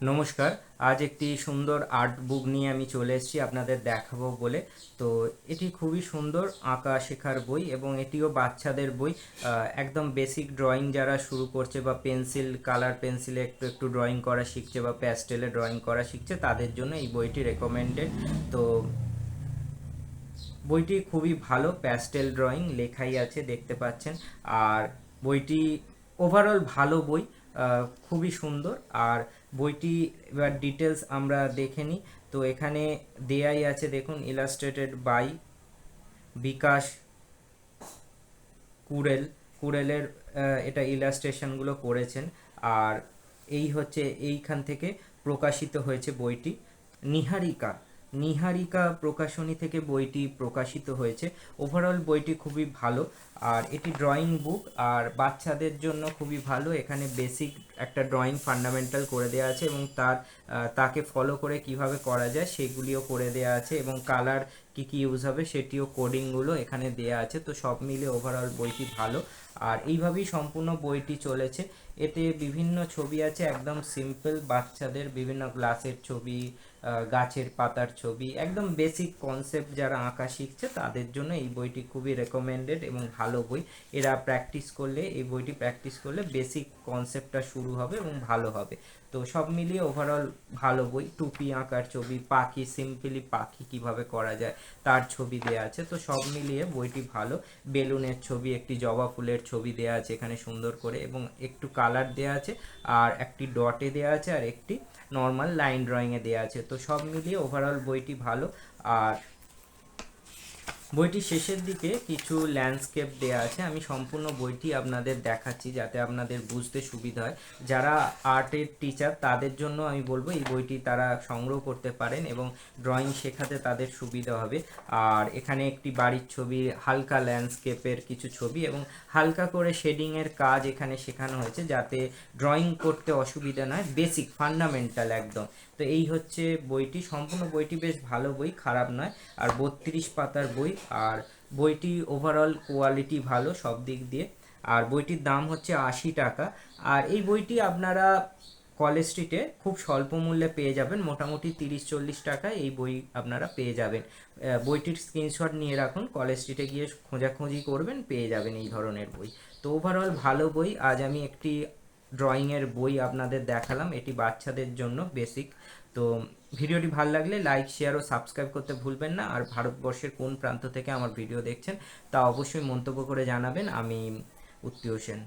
নমস্কার। আজ একটি সুন্দর আর্ট বুক নিয়ে আমি চলে এসেছি আপনাদের দেখাবো বলে। তো এটি খুবই সুন্দর আঁকা শেখার বই এবং এটিও বাচ্চাদের বই। একদম বেসিক ড্রয়িং যারা শুরু করছে বা পেন্সিল কালার পেন্সিলে একটু একটু ড্রয়িং করা শিখছে বা প্যাস্টেলে ড্রয়িং করা শিখছে তাদের জন্য এই বইটি রেকমেন্ডেড। তো বইটি খুবই ভালো, প্যাস্টেল ড্রয়িং লেখাই আছে দেখতে পাচ্ছেন। আর বইটি ওভারঅল ভালো বই, খুবই সুন্দর। আর বইটি এবার ডিটেলস আমরা দেখে নিই। তো এখানে দেয়াই আছে দেখুন, ইলাস্ট্রেটেড বাই বিকাশ কুড়েল। কুড়েলের এটা ইলাস্ট্রেশনগুলো করেছেন। আর এই হচ্ছে এইখান থেকে প্রকাশিত হয়েছে বইটি। নিহারিকা নিহারিকা প্রকাশনী থেকে বইটি প্রকাশিত হয়েছে। ওভারঅল বইটি খুবই ভালো। আর এটি ড্রয়িং বুক আর বাচ্চাদের জন্য খুবই ভালো। এখানে বেসিক একটা ড্রয়িং ফান্ডামেন্টাল করে দেওয়া আছে এবং তাকে ফলো করে কিভাবে করা যায় সেগুলিও করে দেওয়া আছে এবং কালার কি কি ইউজ হবে সেটিও কোডিংগুলো এখানে দেওয়া আছে। তো সব মিলে ওভারঅল বইটি ভালো। আর এইভাবেই সম্পূর্ণ বইটি চলেছে। এতে বিভিন্ন ছবি আছে, একদম সিম্পল বাচ্চাদের বিভিন্ন গ্লাসের ছবি, গাছের পাতার ছবি, একদম বেসিক কনসেপ্ট যারা আঁকা শিখছে তাদের জন্য এই বইটি খুবই রেকমেন্ডেড এবং ভালো বই। এরা প্র্যাকটিস করলে, এই বইটি প্র্যাকটিস করলে বেসিক কনসেপ্টটা শুরু হবে এবং ভালো হবে। তো সব মিলিয়ে ওভারঅল ভালো বই। টুপি আঁকার ছবি, পাখি, সিম্পলি পাখি কিভাবে করা যায় তার ছবি দেওয়া আছে। তো সব মিলিয়ে বইটি ভালো। বেলুনের ছবি, একটি জবা ফুলের ছবি দেওয়া আছে এখানে সুন্দর করে এবং একটু কালার দেওয়া আছে। আর একটি ডটে দেওয়া আছে আর একটি নর্মাল লাইন ড্রয়িংয়ে দেওয়া আছে। তো সব মিলিয়ে ওভারঅল বইটি ভালো। আর বইটির শেষের দিকে কিছু ল্যান্ডস্কেপ দেওয়া আছে। আমি সম্পূর্ণ বইটি আপনাদের দেখাচ্ছি যাতে আপনাদের বুঝতে সুবিধা হয়। যারা আর্টের টিচার তাদের জন্য আমি বলবো এই বইটি তারা সংগ্রহ করতে পারেন এবং ড্রয়িং শেখাতে তাদের সুবিধা হবে। আর এখানে একটি বাড়ির ছবি, হালকা ল্যান্ডস্কেপের কিছু ছবি এবং হালকা করে শেডিংয়ের কাজ এখানে শেখানো হয়েছে যাতে ড্রয়িং করতে অসুবিধা নয়, বেসিক ফান্ডামেন্টাল একদম। তো এই হচ্ছে বইটি। সম্পূর্ণ বইটি বেশ ভালো বই, খারাপ নয়। আর 32 পাতার বই। আর বইটি ওভারঅল কোয়ালিটি ভালো সব দিক দিয়ে। আর বইটির দাম হচ্ছে 80 টাকা। আর এই বইটি আপনারা কলেজ স্ট্রিটে খুব স্বল্প মূল্যে পেয়ে যাবেন, মোটামুটি 30-40 টাকায় এই বই আপনারা পেয়ে যাবেন। বইটির স্ক্রিনশট নিয়ে রাখুন, কলেজ স্ট্রিটে গিয়ে খোঁজাখুঁজি করবেন, পেয়ে যাবেন এই ধরনের বই। তো ওভারঅল ভালো বই। আজ আমি একটি ড্রয়িংয়ের বই আপনাদের দেখালাম, এটি বাচ্চাদের জন্য বেসিক। তো ভিডিওটি ভালো লাগলে লাইক, শেয়ার ও সাবস্ক্রাইব করতে ভুলবেন না। আর ভারতবর্ষের কোন প্রান্ত থেকে আমার ভিডিও দেখছেন তা অবশ্যই মন্তব্য করে জানাবেন। আমি উত্তীয় সেন।